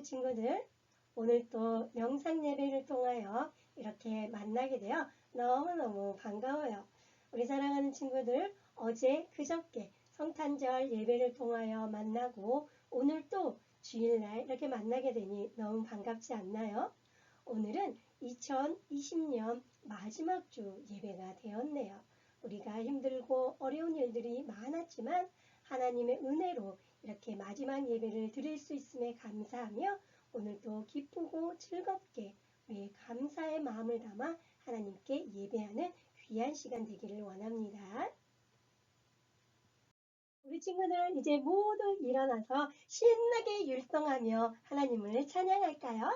친구들, 오늘 또 영상 예배를 통하여 이렇게 만나게 되어 너무너무 반가워요. 우리 사랑하는 친구들, 어제 그저께 성탄절 예배를 통하여 만나고 오늘 또 주일날 이렇게 만나게 되니 너무 반갑지 않나요? 오늘은 2020년 마지막 주 예배가 되었네요. 우리가 힘들고 어려운 일들이 많았지만 하나님의 은혜로 이렇게 마지막 예배를 드릴 수 있음에 감사하며 오늘도 기쁘고 즐겁게 우리의 감사의 마음을 담아 하나님께 예배하는 귀한 시간 되기를 원합니다. 우리 친구들 이제 모두 일어나서 신나게 율동하며 하나님을 찬양할까요?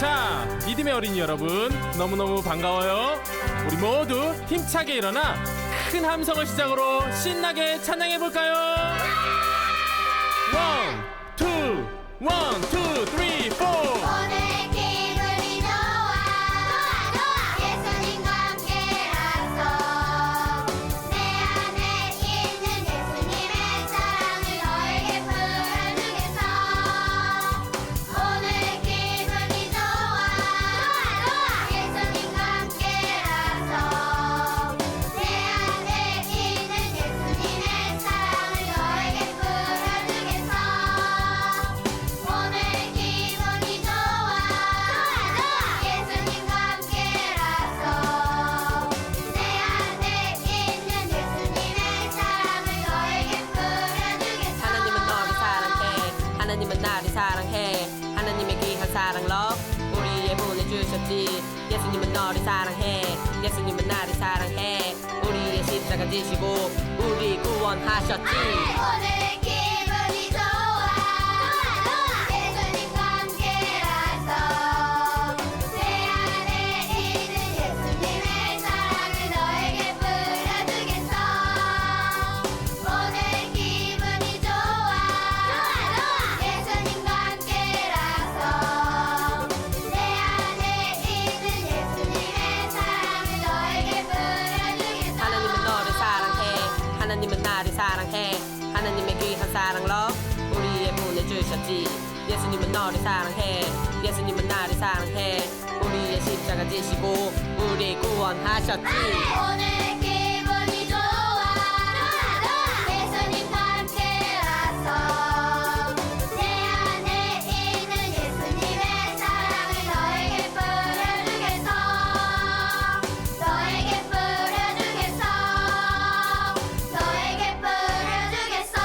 자, 믿음의 어린이 여러분, 너무너무 반가워요. 우리 모두 힘차게 일어나 큰 함성을 시작으로 신나게 찬양해볼까요? 원, 투, 원, 투, 쓰리, 포. 오늘 기분이 좋아 예수님과 함께라서 내 안에 있는 예수님의 사랑을 너에게 풀어주겠어. 오늘 기분이 좋아 예수님과 함께라서 내 안에 있는 예수님의 사랑을 너에게 풀어주겠어. 오늘 기분이 좋아 예수님과 함께라서 내 안에 있는 예수님의 사랑을 너에게 풀어주겠어. 하나님은 너를 사랑해. 하나님은 나를 사랑해. 하나님의 귀한 사랑로 우리에 보내주셨지. 예수님은 너를 사랑해. 예수님은 나를 사랑해. 우리의 십자가 지시고 우리 구원하셨지. 오늘 기분이 좋아 예수님과 함께라서 내 안에 있는 예수님의 사랑을 너에게 풀어주겠어. 오늘 기분이 좋아 예수님과 함께라서 내 안에 있는 예수님의 사랑을 너에게 풀어주겠어. 하나님은 너를 사랑해. 하나님은 나를 사랑해. 하나님의 귀한 사랑로 우리에 보내주셨지. 예수님은 너를 사랑해. 예수님은 나를 사랑해. 우리의 십자가 지시고 우리 구원하셨지. 오늘 기분이 좋아 예수님과 함께라서 내 안에 있는 예수님의 사랑을 너에게 풀어주겠어. 너에게 풀어주겠어. 너에게 풀어주겠어.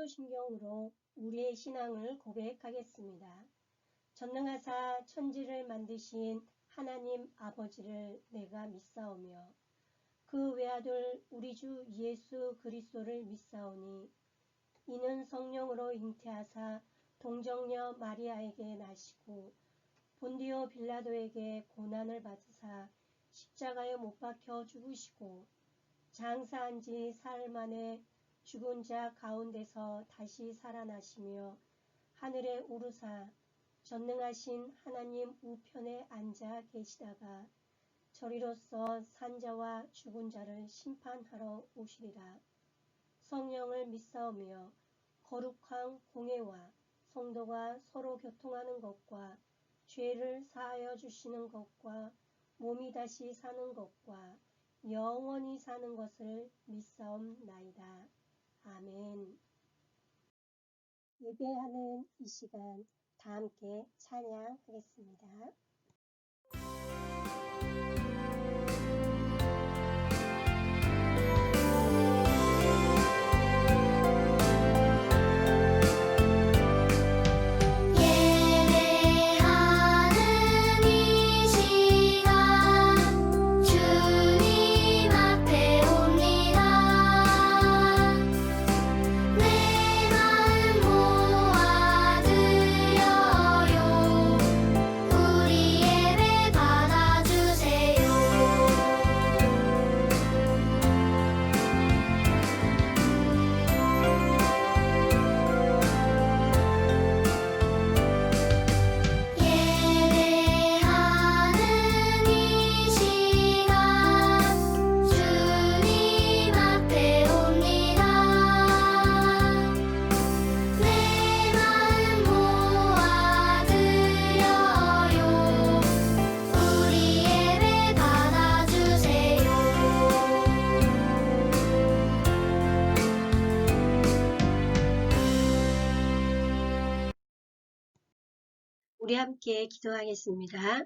사도신경으로 우리의 신앙을 고백하겠습니다. 전능하사 천지를 만드신 하나님 아버지를 내가 믿사오며 그 외아들 우리 주 예수 그리스도를 믿사오니 이는 성령으로 잉태하사 동정녀 마리아에게 나시고 본디오 빌라도에게 고난을 받으사 십자가에 못 박혀 죽으시고 장사한 지 사흘 만에 죽은 자 가운데서 다시 살아나시며 하늘에 오르사 전능하신 하나님 우편에 앉아 계시다가 저리로서 산자와 죽은 자를 심판하러 오시리라. 성령을 믿사오며 거룩한 공회와 성도가 서로 교통하는 것과 죄를 사하여 주시는 것과 몸이 다시 사는 것과 영원히 사는 것을 믿사옵나이다. 아멘. 예배하는 이 시간 다 함께 찬양하겠습니다. 예배하는 이 시간 주님 앞에 옵니다. 내 마음 모아드려요. 우리 예배 받아주세요. 예배하는 이 시간 주님 앞에 옵니다. 내 마음 모아드려요. 우리 예배 받아주세요. 우리 함께 기도하겠습니다.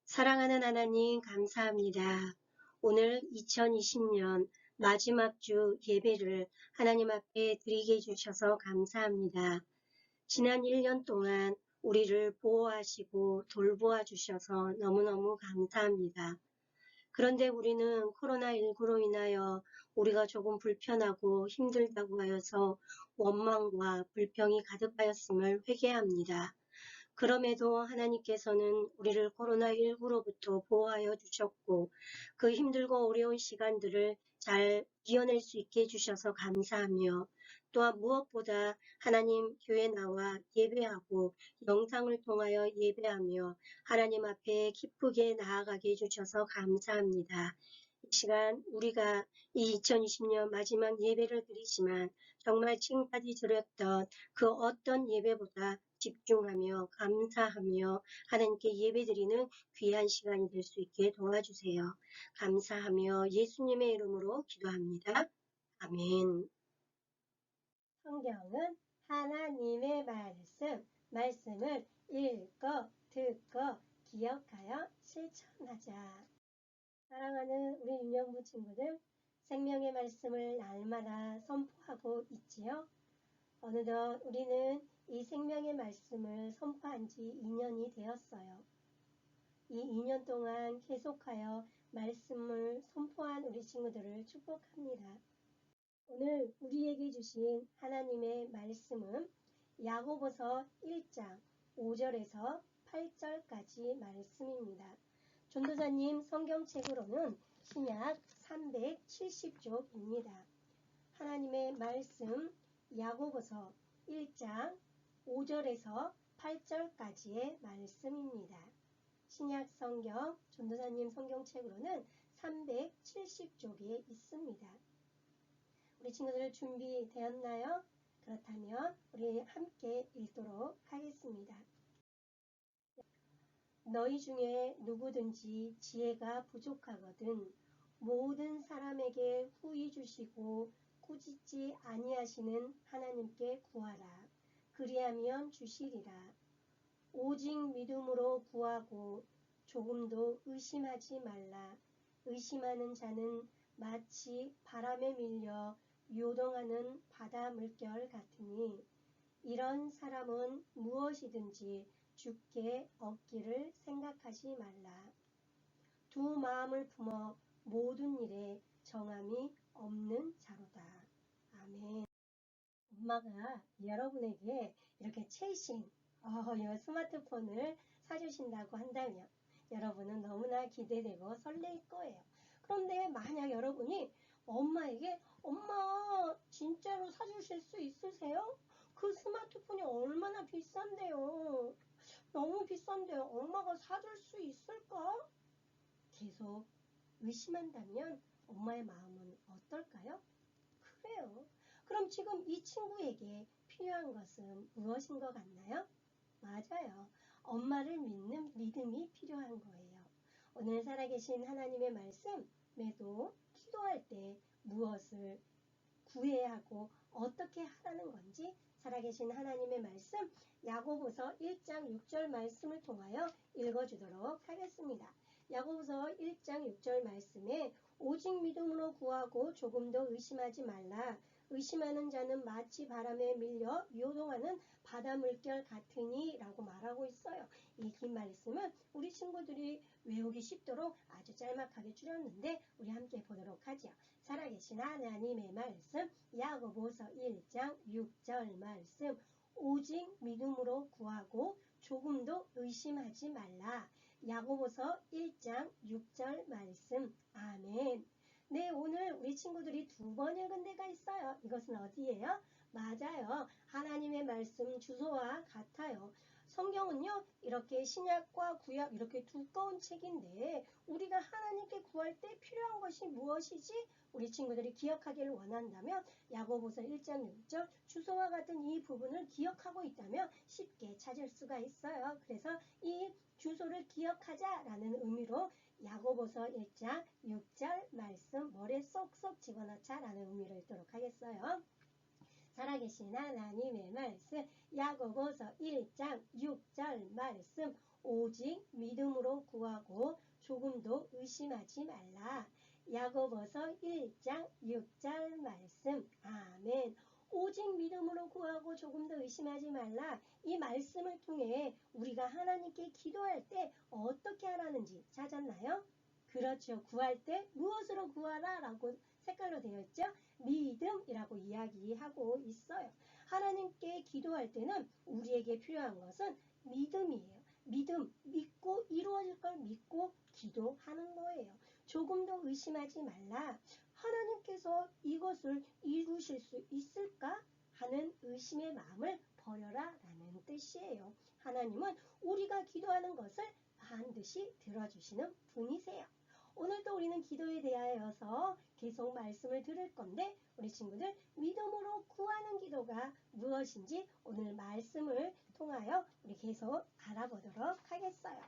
사랑하는 하나님 감사합니다. 오늘 2020년 마지막 주 예배를 하나님 앞에 드리게 해주셔서 감사합니다. 지난 1년 동안 우리를 보호하시고 돌보아 주셔서 너무너무 감사합니다. 그런데 우리는 코로나19로 인하여 우리가 조금 불편하고 힘들다고 하여서 원망과 불평이 가득하였음을 회개합니다. 그럼에도 하나님께서는 우리를 코로나19로부터 보호하여 주셨고 그 힘들고 어려운 시간들을 잘 이겨낼 수 있게 해주셔서 감사하며 또한 무엇보다 하나님 교회 나와 예배하고 영상을 통하여 예배하며 하나님 앞에 기쁘게 나아가게 해주셔서 감사합니다. 이 시간 우리가 이 2020년 마지막 예배를 드리지만 정말 지금까지 드렸던 그 어떤 예배보다 집중하며 감사하며 하나님께 예배드리는 귀한 시간이 될 수 있게 도와주세요. 감사하며 예수님의 이름으로 기도합니다. 아멘. 성경은 하나님의 말씀을 읽고 듣고 기억하여 실천하자. 사랑하는 우리 유년부 친구들, 생명의 말씀을 날마다 선포하고 있지요. 어느덧 우리는 이 생명의 말씀을 선포한 지 2년이 되었어요. 이 2년 동안 계속하여 말씀을 선포한 우리 친구들을 축복합니다. 오늘 우리에게 주신 하나님의 말씀은 야고보서 1장 5절에서 8절까지 말씀입니다. 전도사님 성경책으로는 신약 370쪽입니다. 하나님의 말씀 야고보서 1장 5절에서 8절까지의 말씀입니다. 신약 성경 전도사님 성경책으로는 370쪽에 있습니다. 우리 친구들 준비되었나요? 그렇다면 우리 함께 읽도록 하겠습니다. 너희 중에 누구든지 지혜가 부족하거든 모든 사람에게 후히 주시고 꾸짖지 아니하시는 하나님께 구하라. 그리하면 주시리라. 오직 믿음으로 구하고 조금도 의심하지 말라. 의심하는 자는 마치 바람에 밀려 요동하는 바다 물결 같으니 이런 사람은 무엇이든지 주께 얻기를 생각하지 말라. 두 마음을 품어 모든 일에 정함이 없는 자로다. 아멘. 엄마가 여러분에게 이렇게 최신 이 스마트폰을 사주신다고 한다면 여러분은 너무나 기대되고 설레일 거예요. 그런데 만약 여러분이 엄마에게 엄마 진짜로 사주실 수 있으세요? 그 스마트폰이 얼마나 비싼데요? 너무 비싼데요. 엄마가 사줄 수 있을까? 계속 의심한다면 엄마의 마음은 어떨까요? 그래요. 그럼 지금 이 친구에게 필요한 것은 무엇인 것 같나요? 맞아요. 엄마를 믿는 믿음이 필요한 거예요. 오늘 살아계신 하나님의 말씀에도 기도할 때 무엇을 구해야 하고 어떻게 하라는 건지 살아계신 하나님의 말씀 야고보서 1장 6절 말씀을 통하여 읽어주도록 하겠습니다. 야고보서 1장 6절 말씀에 오직 믿음으로 구하고 조금도 의심하지 말라. 의심하는 자는 마치 바람에 밀려 요동하는 바다 물결 같으니 라고 말하고 있어요. 이 긴 말씀은 우리 친구들이 외우기 쉽도록 아주 짤막하게 줄였는데 우리 함께 보도록 하죠. 살아계신 하나님의 말씀 야고보서 1장 6절 말씀 오직 믿음으로 구하고 조금도 의심하지 말라. 야고보서 1장 6절 말씀 아멘. 네, 오늘 우리 친구들이 두 번 읽은 데가 있어요. 이것은 어디예요? 맞아요. 하나님의 말씀 주소와 같아요. 성경은요, 이렇게 신약과 구약 이렇게 두꺼운 책인데 우리가 하나님께 구할 때 필요한 것이 무엇이지? 우리 친구들이 기억하기를 원한다면 야고보서 1장 6절 주소와 같은 이 부분을 기억하고 있다면 쉽게 찾을 수가 있어요. 그래서 이 주소를 기억하자라는 의미로 야고보서 1장 6절 말씀 머리에 쏙쏙 집어넣자라는 의미로 읽도록 하겠어요. 살아계신 하나님의 말씀 야고보서 1장 6절 말씀 오직 믿음으로 구하고 조금도 의심하지 말라. 야고보서 1장 6절 말씀 아멘. 오직 믿음으로 구하고 조금도 의심하지 말라. 이 말씀을 통해 우리가 하나님께 기도할 때 어떻게 하라는지 찾았나요? 그렇죠. 구할 때 무엇으로 구하라 라고 색깔로 되어 있죠. 믿음이라고 이야기하고 있어요. 하나님께 기도할 때는 우리에게 필요한 것은 믿음이에요. 믿음, 믿고 이루어질 걸 믿고 기도하는 거예요. 조금도 의심하지 말라. 하나님께서 이것을 이루실 수 있을까? 하는 의심의 마음을 버려라 라는 뜻이에요. 하나님은 우리가 기도하는 것을 반드시 들어주시는 분이세요. 오늘도 우리는 기도에 대하여서 계속 말씀을 들을 건데 우리 친구들 믿음으로 구하는 기도가 무엇인지 오늘 말씀을 통하여 우리 계속 알아보도록 하겠어요.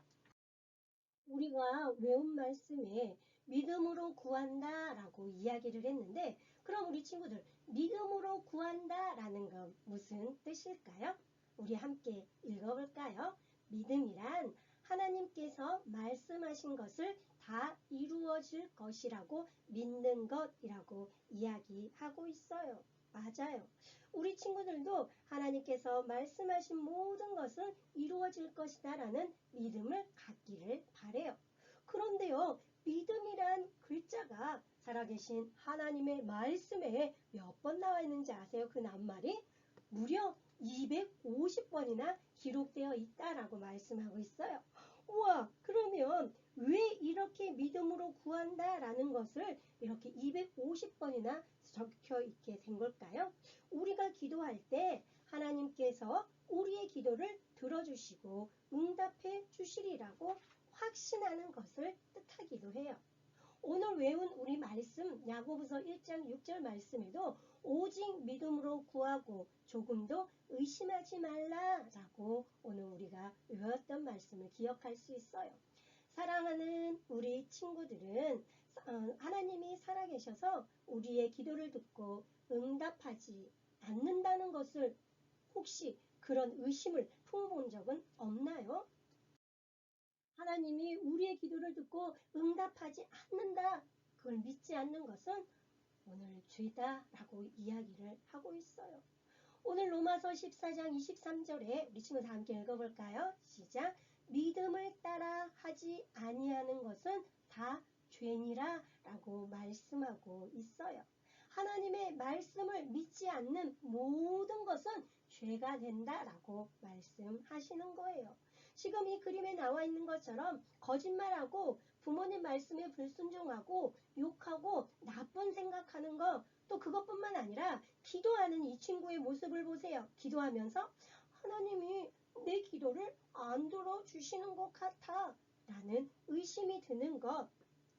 우리가 외운 말씀에 믿음으로 구한다 라고 이야기를 했는데 그럼 우리 친구들 믿음으로 구한다 라는 건 무슨 뜻일까요? 우리 함께 읽어볼까요? 믿음이란 하나님께서 말씀하신 것을 다 이루어질 것이라고 믿는 것이라고 이야기하고 있어요. 맞아요. 우리 친구들도 하나님께서 말씀하신 모든 것은 이루어질 것이다 라는 믿음을 갖기를 바래요. 그런데요, 믿음이란 글자가 살아계신 하나님의 말씀에 몇 번 나와 있는지 아세요? 그 낱말이 무려 250번이나 기록되어 있다라고 말씀하고 있어요. 우와, 그러면 왜 이렇게 믿음으로 구한다라는 것을 이렇게 250번이나 적혀 있게 된 걸까요? 우리가 기도할 때 하나님께서 우리의 기도를 들어주시고 응답해 주시리라고 확신하는 것을 뜻하기도 해요. 오늘 외운 우리 말씀 야고보서 1장 6절 말씀에도 오직 믿음으로 구하고 조금도 의심하지 말라라고 오늘 우리가 외웠던 말씀을 기억할 수 있어요. 사랑하는 우리 친구들은 하나님이 살아계셔서 우리의 기도를 듣고 응답하지 않는다는 것을 혹시 그런 의심을 품어본 적은 없나요? 하나님이 우리의 기도를 듣고 응답하지 않는다. 그걸 믿지 않는 것은 오늘 죄다라고 이야기를 하고 있어요. 오늘 로마서 14장 23절에 우리 친구 다 함께 읽어볼까요? 시작. 믿음을 따라 하지 아니하는 것은 다 죄니라 라고 말씀하고 있어요. 하나님의 말씀을 믿지 않는 모든 것은 죄가 된다라고 말씀하시는 거예요. 지금 이 그림에 나와 있는 것처럼 거짓말하고 부모님 말씀에 불순종하고 욕하고 나쁜 생각하는 거, 또 그것뿐만 아니라 기도하는 이 친구의 모습을 보세요. 기도하면서 하나님이 내 기도를 안 들어주시는 것 같아 라는 의심이 드는 것,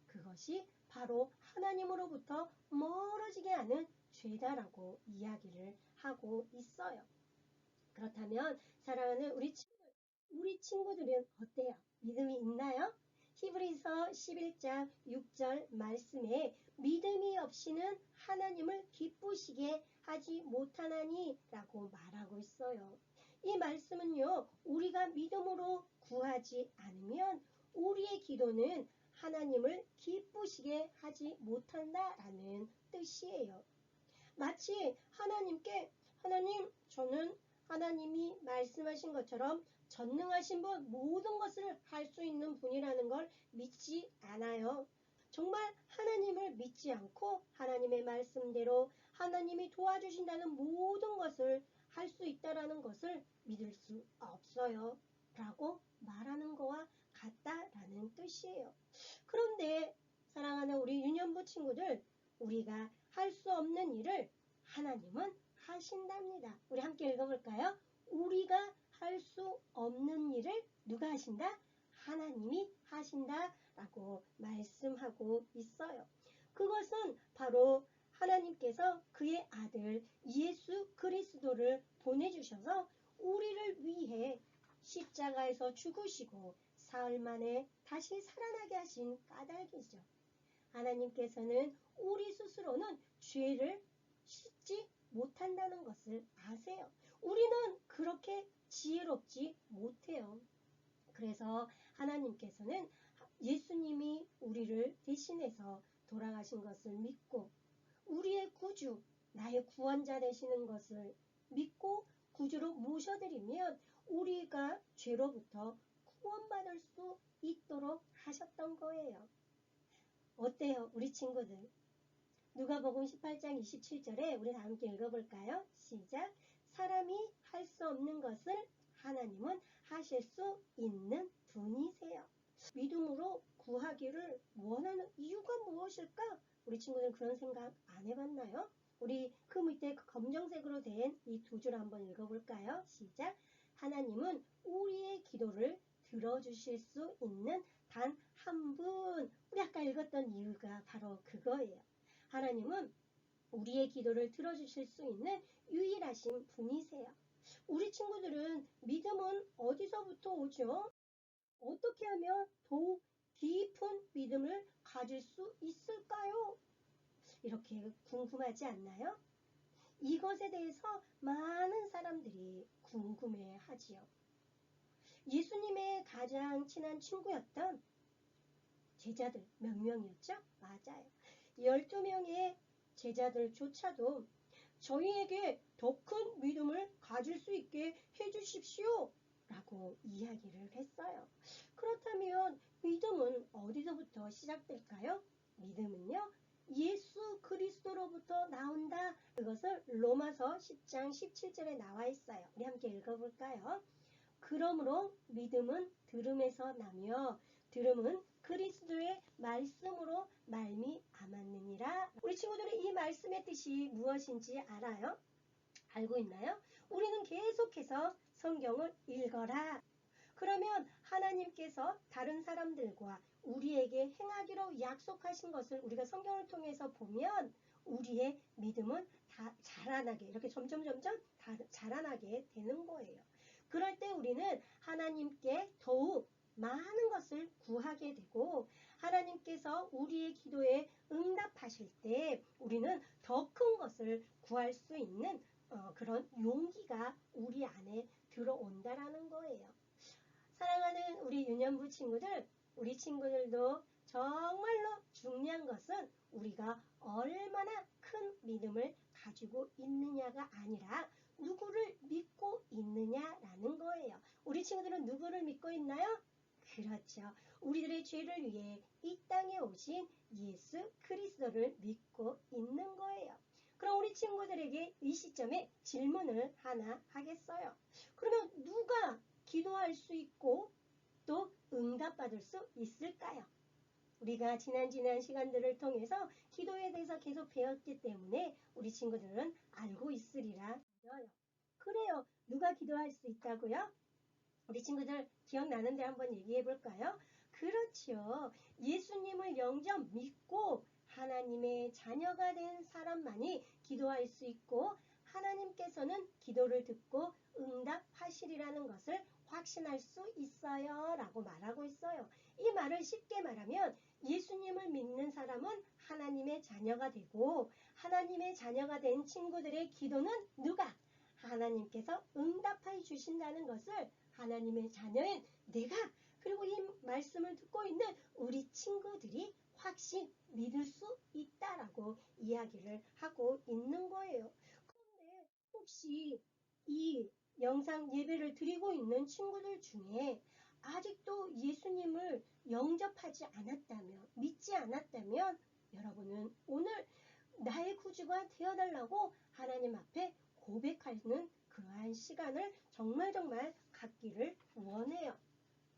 그것이 바로 하나님으로부터 멀어지게 하는 죄다라고 이야기를 하고 있어요. 그렇다면 사랑하는 우리 친구들은 어때요? 믿음이 있나요? 히브리서 11장 6절 말씀에 믿음이 없이는 하나님을 기쁘시게 하지 못하나니 라고 말하고 있어요. 이 말씀은요, 우리가 믿음으로 구하지 않으면 우리의 기도는 하나님을 기쁘시게 하지 못한다라는 뜻이에요. 마치 하나님께 하나님, 저는 하나님이 말씀하신 것처럼 전능하신 분, 모든 것을 할 수 있는 분이라는 걸 믿지 않아요. 정말 하나님을 믿지 않고 하나님의 말씀대로 하나님이 도와주신다는 모든 것을 할 수 있다라는 것을 믿을 수 없어요 라고 말하는 거와 같다라는 뜻이에요. 그런데 사랑하는 우리 유년부 친구들, 우리가 할 수 없는 일을 하나님은 하신답니다. 우리 함께 읽어볼까요? 우리가 할 수 없는 일을 누가 하신다? 하나님이 하신다 라고 말씀하고 있어요. 그것은 바로 하나님께서 그의 아들 예수 그리스도를 보내주셔서 우리를 위해 십자가에서 죽으시고 사흘 만에 다시 살아나게 하신 까닭이죠. 하나님께서는 우리 스스로는 죄를 씻지 못한다는 것을 아세요. 우리는 그렇게 지혜롭지 못해요. 그래서 하나님께서는 예수님이 우리를 대신해서 돌아가신 것을 믿고 우리의 구주, 나의 구원자 되시는 것을 믿고 구주로 모셔드리면 우리가 죄로부터 구원받을 수 있도록 하셨던 거예요. 어때요, 우리 친구들? 누가복음 18장 27절에 우리 다 함께 읽어볼까요? 시작. 사람이 할 수 없는 것을 하나님은 하실 수 있는 분이세요. 믿음으로 구하기를 원하는 이유가 무엇일까? 우리 친구들은 그런 생각 안 해봤나요? 우리 그 밑에 검정색으로 된 이 두 줄 한번 읽어볼까요? 시작. 하나님은 우리의 기도를 들어주실 수 있는 단 한 분. 우리 아까 읽었던 이유가 바로 그거예요. 하나님은 우리의 기도를 들어주실 수 있는 유일하신 분이세요. 우리 친구들은 믿음은 어디서부터 오죠? 어떻게 하면 더욱 깊은 믿음을 가질 수 있을까요? 이렇게 궁금하지 않나요? 이것에 대해서 많은 사람들이 궁금해 하지요. 예수님의 가장 친한 친구였던 제자들 몇 명이었죠? 맞아요. 12명의 제자들조차도 저희에게 더 큰 믿음을 가질 수 있게 해주십시오 라고 이야기를 했어요. 그렇다면 믿음은 어디서부터 시작될까요? 믿음은요, 예수 그리스도로부터 나온다. 그것을 로마서 10장 17절에 나와 있어요. 우리 함께 읽어볼까요? 그러므로 믿음은 들음에서 나며 들음은 그리스도의 말씀으로 말미암았느니라. 우리 친구들이 이 말씀의 뜻이 무엇인지 알아요? 알고 있나요? 우리는 계속해서 성경을 읽어라. 그러면 하나님께서 다른 사람들과 우리에게 행하기로 약속하신 것을 우리가 성경을 통해서 보면 우리의 믿음은 다 자라나게, 이렇게 점점 다 자라나게 되는 거예요. 그럴 때 우리는 하나님께 더욱 많은 것을 구하게 되고 하나님께서 우리의 기도에 응답하실 때 우리는 더 큰 것을 구할 수 있는 그런 용기가 우리 안에 들어온다라는 거예요. 사랑하는 우리 유년부 친구들, 우리 친구들도 정말로 중요한 것은 우리가 얼마나 큰 믿음을 가지고 있느냐가 아니라 누구를 믿고 있느냐라는 거예요. 우리 친구들은 누구를 믿고 있나요? 그렇죠. 우리들의 죄를 위해 이 땅에 오신 예수 그리스도를 믿고 있는 거예요. 그럼 우리 친구들에게 이 시점에 질문을 하나 하겠어요. 그러면 누가 기도할 수 있고 또 응답받을 수 있을까요? 우리가 지난 시간들을 통해서 기도에 대해서 계속 배웠기 때문에 우리 친구들은 알고 있으리라 믿어요. 그래요. 누가 기도할 수 있다고요? 우리 친구들 기억나는데 한번 얘기해 볼까요? 그렇죠. 예수님을 영접 믿고 하나님의 자녀가 된 사람만이 기도할 수 있고 하나님께서는 기도를 듣고 응답하시리라는 것을 확신할 수 있어요 라고 말하고 있어요. 이 말을 쉽게 말하면 예수님을 믿는 사람은 하나님의 자녀가 되고 하나님의 자녀가 된 친구들의 기도는 누가? 하나님께서 응답해 주신다는 것을 하나님의 자녀인 내가 그리고 이 말씀을 듣고 있는 우리 친구들이 확신 믿을 수 있다라고 이야기를 하고 있는 거예요. 그런데 혹시 이 영상 예배를 드리고 있는 친구들 중에 아직도 예수님을 영접하지 않았다면 믿지 않았다면 여러분은 오늘 나의 구주가 되어달라고 하나님 앞에 고백하는 그러한 시간을 정말 갖기를 원해요.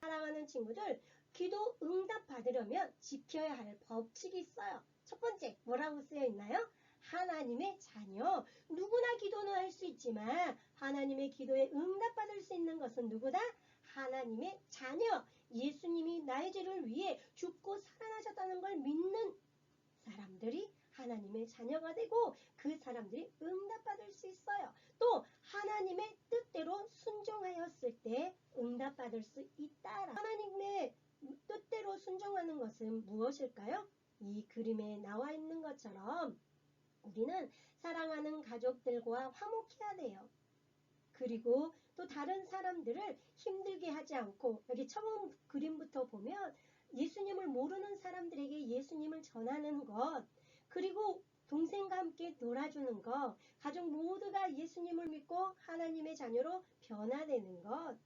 사랑하는 친구들, 기도 응답 받으려면 지켜야 할 법칙이 있어요. 첫 번째, 뭐라고 쓰여 있나요? 하나님의 자녀. 누구나 기도는 할 수 있지만 하나님의 기도에 응답 받을 수 있는 것은 누구다? 하나님의 자녀. 예수님이 나의 죄를 위해 죽고 살아나셨다는 걸 믿는 사람들이 하나님의 자녀가 되고 그 사람들이 응답받을 수 있어요. 또 하나님의 뜻대로 순종하였을 때 응답받을 수 있다. 하나님의 뜻대로 순종하는 것은 무엇일까요? 이 그림에 나와 있는 것처럼 우리는 사랑하는 가족들과 화목해야 돼요. 그리고 또 다른 사람들을 힘들게 하지 않고 여기 처음 그림부터 보면 예수님을 모르는 사람들에게 예수님을 전하는 것 그리고 동생과 함께 놀아주는 것 가족 모두가 예수님을 믿고 하나님의 자녀로 변화되는 것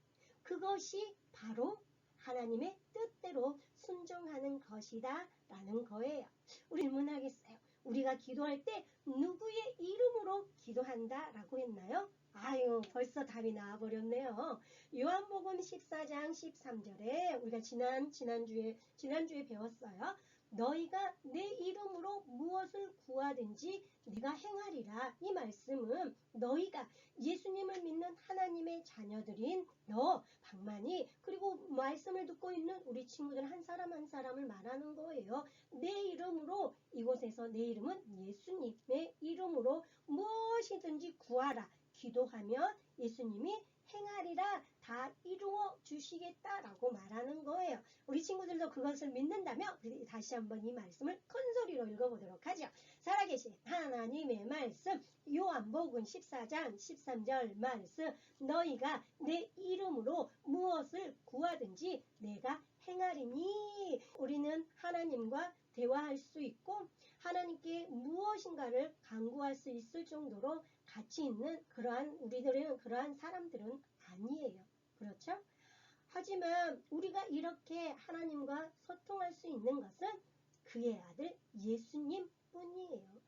그것이 바로 하나님의 뜻대로 순종하는 것이다 라는 거예요. 우리 질문하겠어요. 우리가 기도할 때 누구의 이름으로 기도한다 라고 했나요? 아유 벌써 답이 나와버렸네요. 요한복음 14장 13절에 우리가 지난주에 배웠어요. 너희가 내 이름으로 무엇을 구하든지 내가 행하리라. 이 말씀은 너희가 예수님을 믿는 하나님의 자녀들인 너 박만이 그리고 말씀을 듣고 있는 우리 친구들 한 사람 한 사람을 말하는 거예요. 내 이름으로 이곳에서 내 이름은 예수님의 이름으로 무엇이든지 구하라. 기도하면 예수님이 행하리라 다 이루어 주시겠다라고 말하는 거예요. 우리 친구들도 그것을 믿는다면 다시 한번 이 말씀을 큰 소리로 읽어보도록 하죠. 살아계신 하나님의 말씀 요한복음 14장 13절 말씀 너희가 내 이름으로 무엇을 구하든지 내가 행하리니 우리는 하나님과 대화할 수 있고 하나님께 무엇인가를 간구할 수 있을 정도로 가치 있는 우리들은 그러한 사람들은 아니에요. 그렇죠? 하지만 우리가 이렇게 하나님과 소통할 수 있는 것은 그의 아들 예수님 뿐이에요.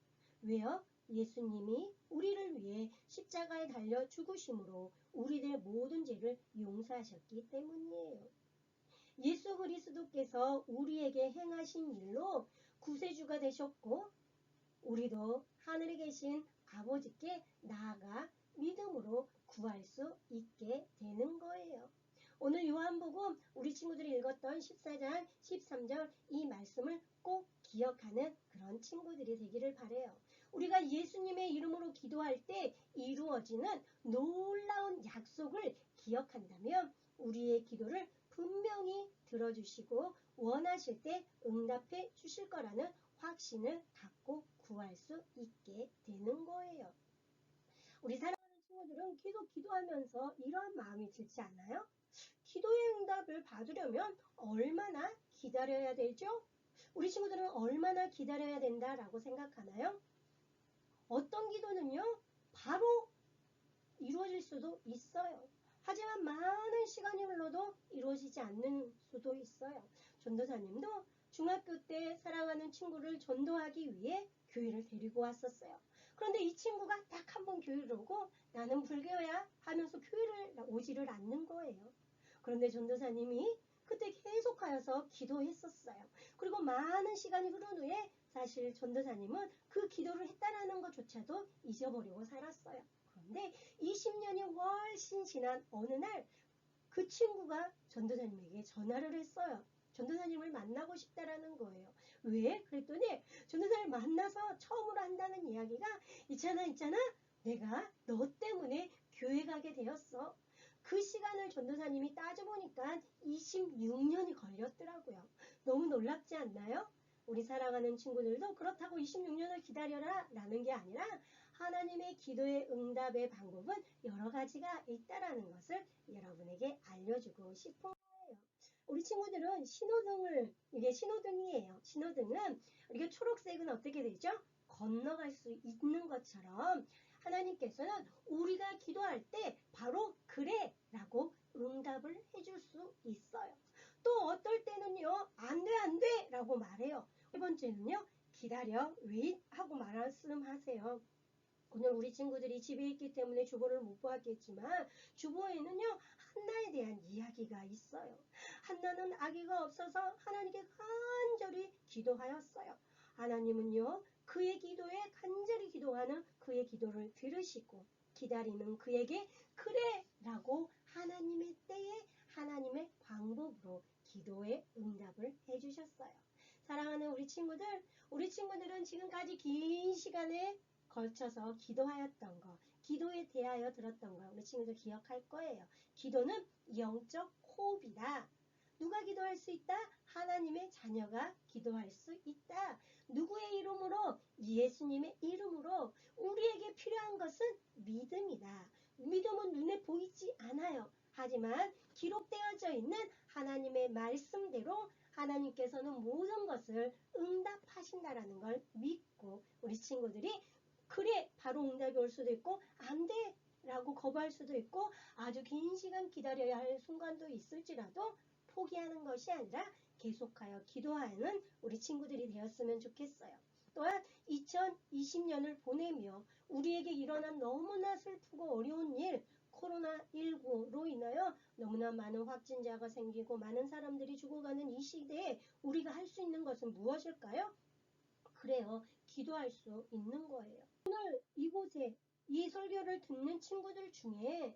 왜요? 예수님이 우리를 위해 십자가에 달려 죽으심으로 우리들의 모든 죄를 용서하셨기 때문이에요. 예수 그리스도께서 우리에게 행하신 일로 구세주가 되셨고 우리도 하늘에 계신 아버지께 나아가 믿음으로 구할 수 있게 되는 거예요. 오늘 요한복음 우리 친구들이 읽었던 14장 13절 이 말씀을 꼭 기억하는 그런 친구들이 되기를 바라요. 우리가 예수님의 이름으로 기도할 때 이루어지는 놀라운 약속을 기억한다면 우리의 기도를 분명히 들어주시고 원하실 때 응답해 주실 거라는 확신을 갖고 구할 수 있게 되는 거예요. 우리 사랑하는 친구들은 계속 기도하면서 이런 마음이 들지 않나요? 기도의 응답을 받으려면 얼마나 기다려야 되죠? 우리 친구들은 얼마나 기다려야 된다라고 생각하나요? 어떤 기도는요, 바로 이루어질 수도 있어요. 하지만 많은 시간이 흘러도 이루어지지 않는 수도 있어요. 전도사님도 중학교 때 사랑하는 친구를 전도하기 위해 교회를 데리고 왔었어요. 그런데 이 친구가 딱 한 번 교회를 오고 나는 불교야 하면서 교회를 오지를 않는 거예요. 그런데 전도사님이 그때 계속하여서 기도했었어요. 그리고 많은 시간이 흐른 후에 사실 전도사님은 그 기도를 했다라는 것조차도 잊어버리고 살았어요. 그런데 20년이 훨씬 지난 어느 날 그 친구가 전도사님에게 전화를 했어요. 전도사님을 만나고 싶다라는 거예요. 왜? 그랬더니 전도사님을 만나서 처음으로 한다는 이야기가 있잖아. 내가 너 때문에 교회 가게 되었어. 그 시간을 전도사님이 따져보니까 26년이 걸렸더라고요. 너무 놀랍지 않나요? 우리 사랑하는 친구들도 그렇다고 26년을 기다려라 라는 게 아니라 하나님의 기도의 응답의 방법은 여러 가지가 있다라는 것을 여러분에게 알려주고 싶은 거예요. 우리 친구들은 이게 신호등이에요. 신호등은 이게 초록색은 어떻게 되죠? 건너갈 수 있는 것처럼 하나님께서는 우리가 기도할 때 바로 그래 라고 응답을 해줄 수 있어요. 또 어떨 때는요, 안 돼 라고 말해요. 세 번째는요, 기다려 wait 하고 말씀하세요. 오늘 우리 친구들이 집에 있기 때문에 주보를 못 보았겠지만 주보에는요, 한나에 대한 이야기가 있어요. 한나는 아기가 없어서 하나님께 간절히 기도하였어요. 하나님은요, 그의 기도에 간절히 기도하는 그의 기도를 들으시고 기다리는 그에게 그래 라고 하나님의 때에 하나님의 방법으로 기도의 응답을 해주셨어요. 사랑하는 우리 친구들은 지금까지 긴 시간에 걸쳐서 기도하였던 거, 기도에 대하여 들었던 거 우리 친구들 기억할 거예요. 기도는 영적 호흡이다. 누가 기도할 수 있다? 하나님의 자녀가 기도할 수 있다. 누구의 이름으로? 예수님의 이름으로. 우리에게 필요한 것은 믿음이다. 믿음은 눈에 보이지 않아요. 하지만 기록되어져 있는 하나님의 말씀대로 하나님께서는 모든 것을 응답하신다라는 걸 믿고 우리 친구들이 그래 바로 응답이 올 수도 있고 안 돼 라고 거부할 수도 있고 아주 긴 시간 기다려야 할 순간도 있을지라도 포기하는 것이 아니라 계속하여 기도하는 우리 친구들이 되었으면 좋겠어요. 또한 2020년을 보내며 우리에게 일어난 너무나 슬프고 어려운 일 코로나19로 인하여 너무나 많은 확진자가 생기고 많은 사람들이 죽어가는 이 시대에 우리가 할 수 있는 것은 무엇일까요? 그래요. 기도할 수 있는 거예요. 오늘 이곳에 이 설교를 듣는 친구들 중에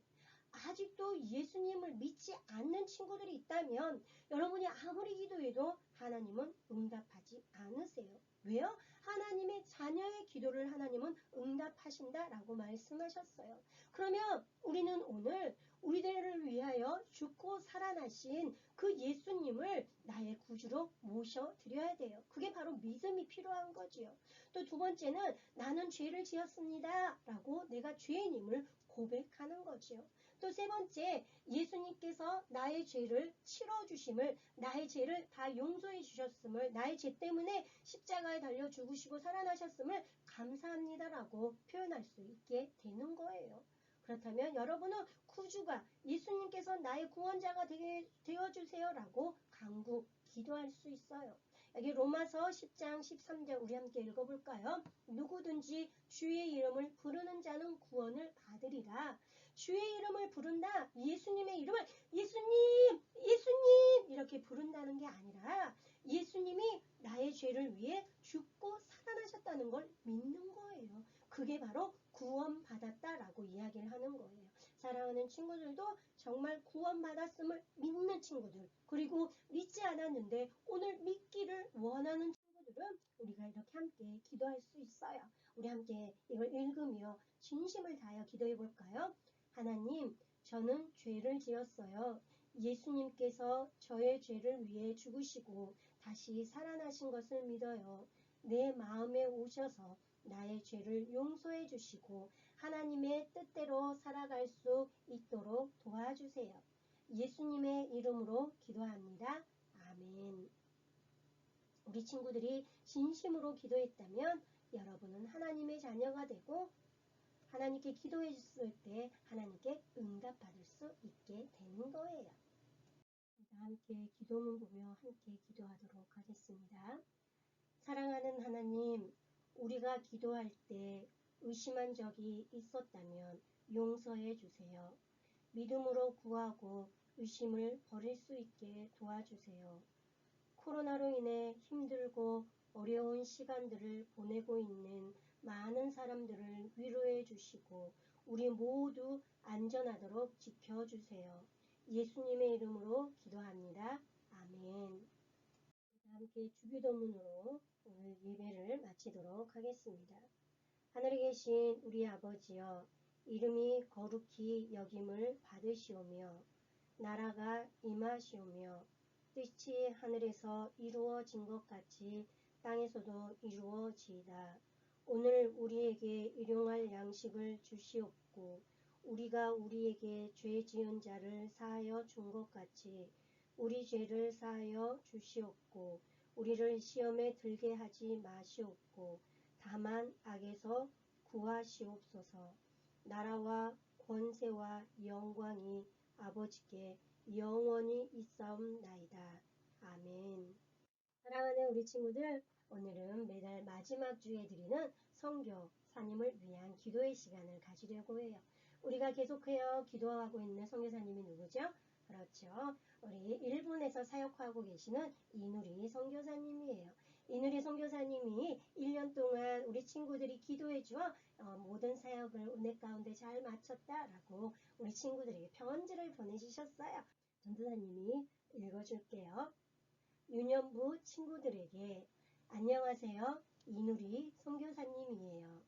아직도 예수님을 믿지 않는 친구들이 있다면 여러분이 아무리 기도해도 하나님은 응답하지 않으세요. 왜요? 하나님의 자녀의 기도를 하나님은 응답하신다라고 말씀하셨어요. 그러면 우리는 오늘 우리들을 위하여 죽고 살아나신 그 예수님을 나의 구주로 모셔드려야 돼요. 그게 바로 믿음이 필요한 거지요. 또 두 번째는 나는 죄를 지었습니다 라고 내가 죄인임을 고백하는 거지요. 또 세 번째, 예수님께서 나의 죄를 치러주심을, 나의 죄를 다 용서해 주셨음을, 나의 죄 때문에 십자가에 달려 죽으시고 살아나셨음을 감사합니다라고 표현할 수 있게 되는 거예요. 그렇다면 여러분은 구주가 예수님께서 나의 구원자가 되어주세요라고 간구 기도할 수 있어요. 여기 로마서 10장 13절 우리 함께 읽어볼까요? 누구든지 주의 이름을 부르는 자는 구원을 받으리라. 주의 이름을 부른다. 예수님의 이름을 예수님 이렇게 부른다는 게 아니라 예수님이 나의 죄를 위해 죽고 살아나셨다는 걸 믿는 거예요. 그게 바로 구원받았다라고 이야기를 하는 거예요. 사랑하는 친구들도 정말 구원받았음을 믿는 친구들, 그리고 믿지 않았는데 오늘 믿기를 원하는 친구들은 우리가 이렇게 함께 기도할 수 있어요. 우리 함께 이걸 읽으며 진심을 다하여 기도해 볼까요? 하나님, 저는 죄를 지었어요. 예수님께서 저의 죄를 위해 죽으시고 다시 살아나신 것을 믿어요. 내 마음에 오셔서 나의 죄를 용서해 주시고 하나님의 뜻대로 살아갈 수 있도록 도와주세요. 예수님의 이름으로 기도합니다. 아멘. 우리 친구들이 진심으로 기도했다면 여러분은 하나님의 자녀가 되고 하나님께 기도해 줬을 때 하나님께 응답받을 수 있게 되는 거예요. 함께 기도문 보며 함께 기도하도록 하겠습니다. 사랑하는 하나님, 우리가 기도할 때 의심한 적이 있었다면 용서해 주세요. 믿음으로 구하고 의심을 버릴 수 있게 도와주세요. 코로나로 인해 힘들고 어려운 시간들을 보내고 있는 많은 사람들을 위로해 주시고 우리 모두 안전하도록 지켜주세요. 예수님의 이름으로 기도합니다. 아멘. 함께 주기도문으로 오늘 예배를 마치도록 하겠습니다. 하늘에 계신 우리 아버지여, 이름이 거룩히 여김을 받으시오며 나라가 임하시오며 뜻이 하늘에서 이루어진 것 같이 땅에서도 이루어지이다. 오늘 우리에게 일용할 양식을 주시옵고 우리가 우리에게 죄 지은 자를 사하여 준 것 같이 우리 죄를 사하여 주시옵고 우리를 시험에 들게 하지 마시옵고 다만 악에서 구하시옵소서. 나라와 권세와 영광이 아버지께 영원히 있사옵나이다. 아멘. 사랑하는 우리 친구들, 오늘은 매달 마지막 주에 드리는 선교사님을 위한 기도의 시간을 가지려고 해요. 우리가 계속해요 기도하고 있는 선교사님이 누구죠? 그렇죠. 우리 일본에서 사역하고 계시는 이누리 선교사님이에요. 이누리 선교사님이 1년 동안 우리 친구들이 기도해 주어 모든 사역을 은혜 가운데 잘 마쳤다라고 우리 친구들에게 편지를 보내주셨어요. 전도사님이 읽어줄게요. 유년부 친구들에게 안녕하세요. 이누리 선교사님이에요.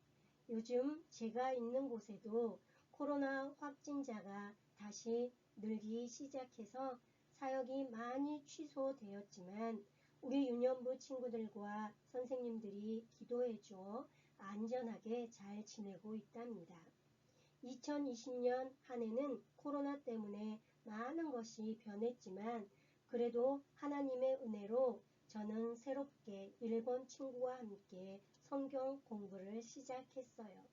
요즘 제가 있는 곳에도 코로나 확진자가 다시 늘기 시작해서 사역이 많이 취소되었지만 우리 유년부 친구들과 선생님들이 기도해 주어 안전하게 잘 지내고 있답니다. 2020년 한 해는 코로나 때문에 많은 것이 변했지만 그래도 하나님의 은혜로 저는 새롭게 일본 친구와 함께 성경 공부를 시작했어요.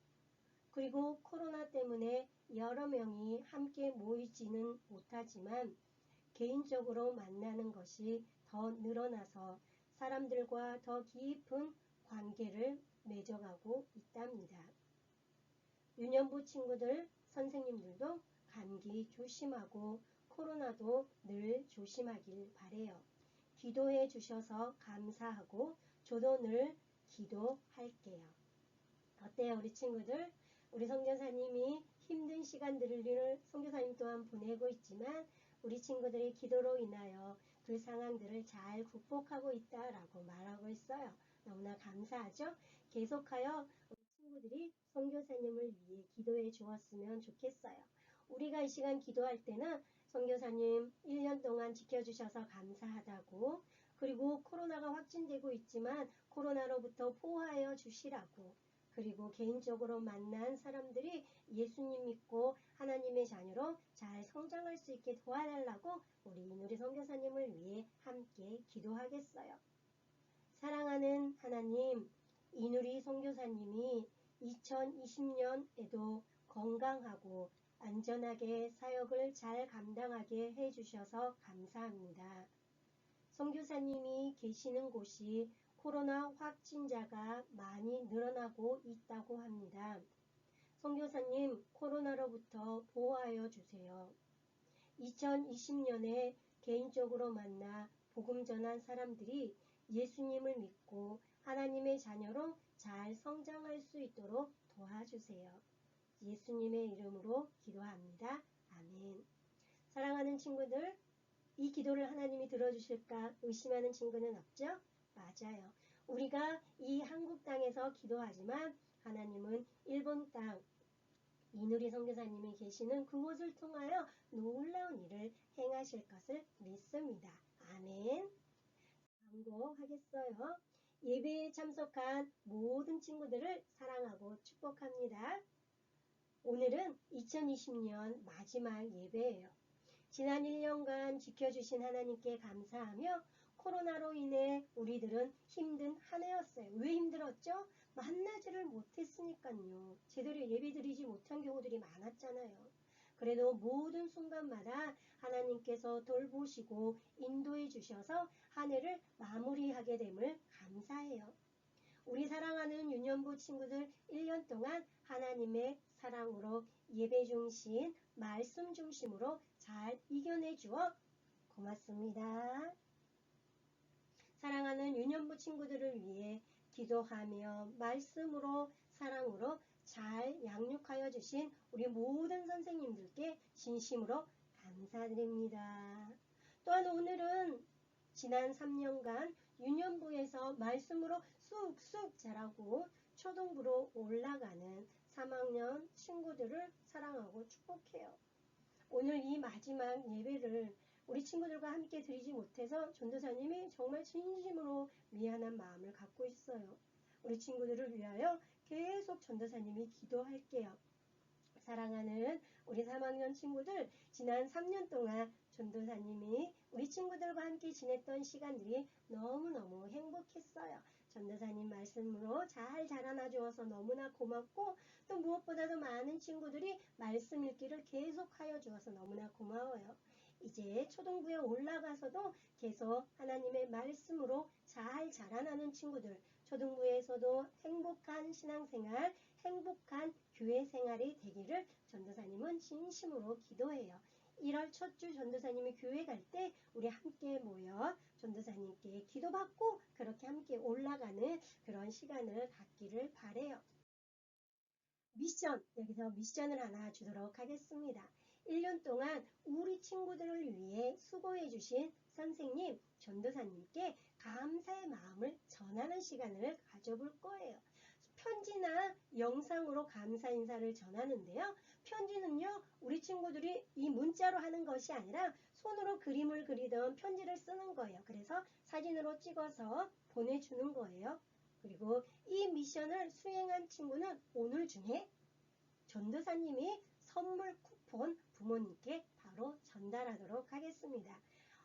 그리고 코로나 때문에 여러 명이 함께 모이지는 못하지만 개인적으로 만나는 것이 더 늘어나서 사람들과 더 깊은 관계를 맺어가고 있답니다. 유년부 친구들, 선생님들도 감기 조심하고 코로나도 늘 조심하길 바래요. 기도해 주셔서 감사하고 저도 늘 기도할게요. 어때요 우리 친구들? 우리 선교사님이 힘든 시간들을 선교사님 또한 보내고 있지만 우리 친구들의 기도로 인하여 그 상황들을 잘 극복하고 있다라고 말하고 있어요. 너무나 감사하죠? 계속하여 우리 친구들이 선교사님을 위해 기도해 주었으면 좋겠어요. 우리가 이 시간 기도할 때는 선교사님 1년 동안 지켜주셔서 감사하다고 그리고 코로나가 확진되고 있지만 코로나로부터 보호하여 주시라고 그리고 개인적으로 만난 사람들이 예수님 믿고 하나님의 자녀로 잘 성장할 수 있게 도와달라고 우리 이누리 선교사님을 위해 함께 기도하겠어요. 사랑하는 하나님, 이누리 선교사님이 2020년에도 건강하고 안전하게 사역을 잘 감당하게 해주셔서 감사합니다. 선교사님이 계시는 곳이 코로나 확진자가 많이 늘어나고 있다고 합니다. 선교사님, 코로나로부터 보호하여 주세요. 2020년에 개인적으로 만나 복음 전한 사람들이 예수님을 믿고 하나님의 자녀로 잘 성장할 수 있도록 도와주세요. 예수님의 이름으로 기도합니다. 아멘. 사랑하는 친구들, 이 기도를 하나님이 들어주실까 의심하는 친구는 없죠? 맞아요. 우리가 이 한국 땅에서 기도하지만 하나님은 일본 땅 이누리 선교사님이 계시는 그곳을 통하여 놀라운 일을 행하실 것을 믿습니다. 아멘. 광고하겠어요. 예배에 참석한 모든 친구들을 사랑하고 축복합니다. 오늘은 2020년 마지막 예배예요. 지난 1년간 지켜주신 하나님께 감사하며 코로나로 인해 우리 우리들은 힘든 한 해였어요. 왜 힘들었죠? 만나지를 못했으니까요. 제대로 예배드리지 못한 경우들이 많았잖아요. 그래도 모든 순간마다 하나님께서 돌보시고 인도해 주셔서 한 해를 마무리하게 됨을 감사해요. 우리 사랑하는 유년부 친구들 1년 동안 하나님의 사랑으로 예배 중심, 말씀 중심으로 잘 이겨내 주어 고맙습니다. 사랑하는 유년부 친구들을 위해 기도하며 말씀으로 사랑으로 잘 양육하여 주신 우리 모든 선생님들께 진심으로 감사드립니다. 또한 오늘은 지난 3년간 유년부에서 말씀으로 쑥쑥 자라고 초등부로 올라가는 3학년 친구들을 사랑하고 축복해요. 오늘 이 마지막 예배를 우리 친구들과 함께 드리지 못해서 전도사님이 정말 진심으로 미안한 마음을 갖고 있어요. 우리 친구들을 위하여 계속 전도사님이 기도할게요. 사랑하는 우리 3학년 친구들, 지난 3년 동안 전도사님이 우리 친구들과 함께 지냈던 시간들이 너무너무 행복했어요. 전도사님 말씀으로 잘 자라나 주어서 너무나 고맙고, 또 무엇보다도 많은 친구들이 말씀 읽기를 계속하여 주어서 너무나 고마워요. 이제 초등부에 올라가서도 계속 하나님의 말씀으로 잘 자라나는 친구들, 초등부에서도 행복한 신앙생활, 행복한 교회 생활이 되기를 전도사님은 진심으로 기도해요. 1월 첫 주 전도사님이 교회 갈 때 우리 함께 모여 전도사님께 기도받고 그렇게 함께 올라가는 그런 시간을 갖기를 바래요. 미션, 여기서 미션을 하나 주도록 하겠습니다. 1년 동안 우리 친구들을 위해 수고해 주신 선생님, 전도사님께 감사의 마음을 전하는 시간을 가져볼 거예요. 편지나 영상으로 감사 인사를 전하는데요. 편지는요, 우리 친구들이 이 문자로 하는 것이 아니라 손으로 그림을 그리던 편지를 쓰는 거예요. 그래서 사진으로 찍어서 보내주는 거예요. 그리고 이 미션을 수행한 친구는 오늘 중에 전도사님이 선물 쿠폰 부모님께 바로 전달하도록 하겠습니다.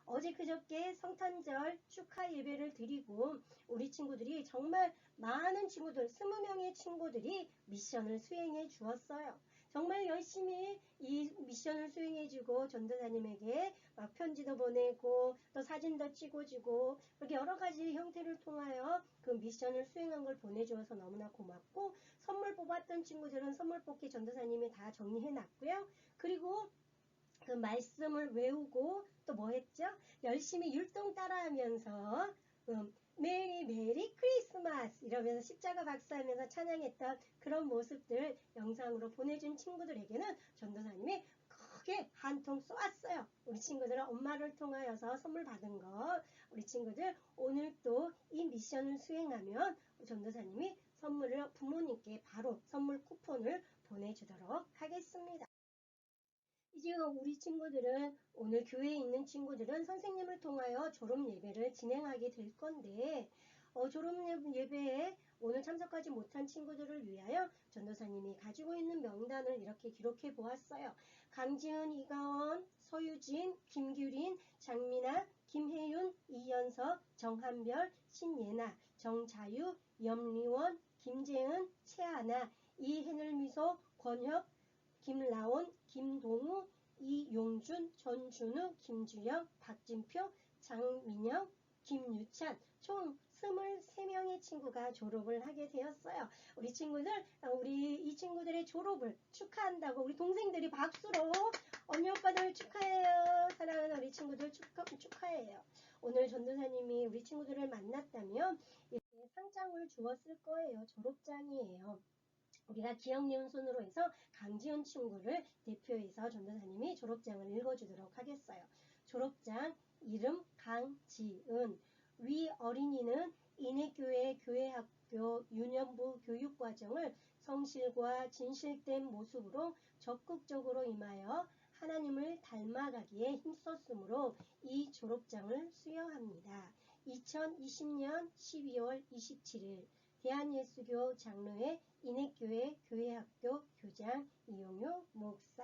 어제 그저께 성탄절 축하 예배를 드리고 우리 친구들이 정말 많은 친구들, 20명의 친구들이 미션을 수행해 주었어요. 정말 열심히 이 미션을 수행해 주고 전도사님에게 막 편지도 보내고 또 사진도 찍어주고 이렇게 여러 가지 형태를 통하여 그 미션을 수행한 걸 보내주어서 너무나 고맙고, 선물 뽑았던 친구들은 선물 뽑기 전도사님이 다 정리해 놨고요. 그리고 그 말씀을 외우고 또 뭐 했죠? 열심히 율동 따라하면서 메리 메리 크리스마스 이러면서 십자가 박수하면서 찬양했던 그런 모습들 영상으로 보내준 친구들에게는 전도사님이 크게 한 통 쏘았어요. 우리 친구들은 엄마를 통하여서 선물 받은 거, 우리 친구들 오늘 또 이 미션을 수행하면 전도사님이 선물을 부모님께 바로 선물 쿠폰을 보내주도록 하겠습니다. 이제 우리 친구들은, 오늘 교회에 있는 친구들은 선생님을 통하여 졸업 예배를 진행하게 될 건데, 졸업 예배에 오늘 참석하지 못한 친구들을 위하여 전도사님이 가지고 있는 명단을 이렇게 기록해 보았어요. 강지은, 이가원, 서유진, 김규린, 장민아, 김혜윤, 이연서, 정한별, 신예나, 정자유, 염리원, 김재은, 최하나, 이해늘미소, 권혁, 김라온, 김동우, 이용준, 전준우, 김주영, 박진표, 장민영, 김유찬, 총 23명의 친구가 졸업을 하게 되었어요. 우리 친구들, 우리 이 친구들의 졸업을 축하한다고 우리 동생들이 박수로 언니 오빠들 축하해요. 사랑하는 우리 친구들 축하해요. 오늘 전도사님이 우리 친구들을 만났다면 이렇게 상장을 주었을 거예요. 졸업장이에요. 우리가 기억니은 손으로 해서 강지은 친구를 대표해서 전도사님이 졸업장을 읽어주도록 하겠어요. 졸업장 이름 강지은, 위 어린이는 인해교회 교회학교 유년부 교육과정을 성실과 진실된 모습으로 적극적으로 임하여 하나님을 닮아가기에 힘썼으므로 이 졸업장을 수여합니다. 2020년 12월 27일 대한예수교 장로회 인해교회 교회학교 교장 이용효 목사.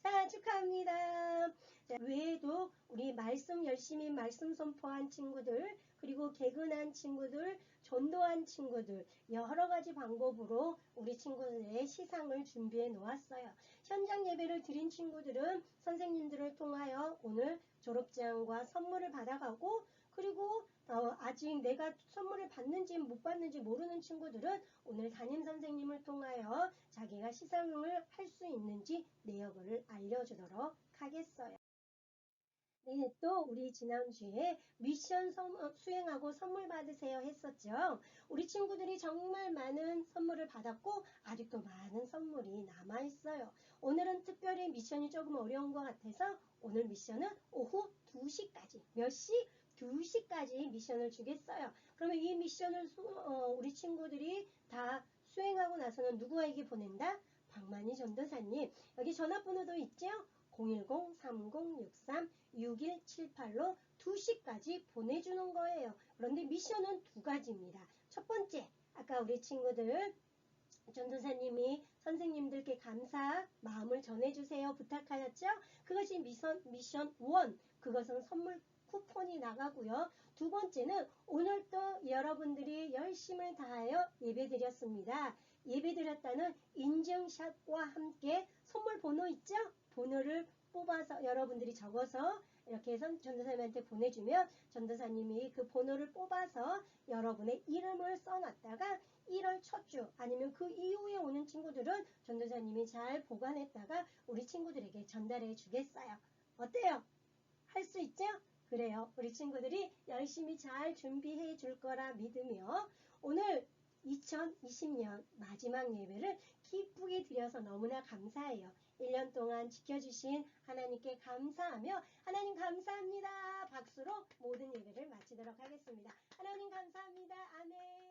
자, 축하합니다. 자, 외에도 우리 말씀 열심히 말씀 선포한 친구들, 그리고 개근한 친구들, 전도한 친구들, 여러 가지 방법으로 우리 친구들의 시상을 준비해 놓았어요. 현장 예배를 드린 친구들은 선생님들을 통하여 오늘 졸업장과 선물을 받아가고, 그리고 아직 내가 선물을 받는지 못 받는지 모르는 친구들은 오늘 담임 선생님을 통하여 자기가 시상을 할 수 있는지 내역을 알려주도록 하겠어요. 네, 또 우리 지난주에 미션 수행하고 선물 받으세요 했었죠. 우리 친구들이 정말 많은 선물을 받았고 아직도 많은 선물이 남아있어요. 오늘은 특별히 미션이 조금 어려운 것 같아서 오늘 미션은 오후 2시까지, 몇 시? 2시까지 미션을 주겠어요. 그러면 이 미션을 우리 친구들이 다 수행하고 나서는 누구에게 보낸다? 박만희 전도사님. 여기 전화번호도 있죠? 010-3063-6178로 2시까지 보내주는 거예요. 그런데 미션은 두 가지입니다. 첫 번째, 아까 우리 친구들 전도사님이 선생님들께 감사 마음을 전해주세요 부탁하였죠? 그것이 미션 1. 그것은 선물 쿠폰이 나가고요. 두 번째는 오늘 또 여러분들이 열심을 다하여 예배드렸습니다. 예배드렸다는 인증샷과 함께 선물 번호 있죠? 번호를 뽑아서 여러분들이 적어서 이렇게 해서 전도사님한테 보내주면 전도사님이 그 번호를 뽑아서 여러분의 이름을 써놨다가 1월 첫 주 아니면 그 이후에 오는 친구들은 전도사님이 잘 보관했다가 우리 친구들에게 전달해 주겠어요. 어때요? 할 수 있죠? 그래요. 우리 친구들이 열심히 잘 준비해 줄 거라 믿으며 오늘 2020년 마지막 예배를 기쁘게 드려서 너무나 감사해요. 1년 동안 지켜주신 하나님께 감사하며 하나님 감사합니다. 박수로 모든 예배를 마치도록 하겠습니다. 하나님 감사합니다. 아멘.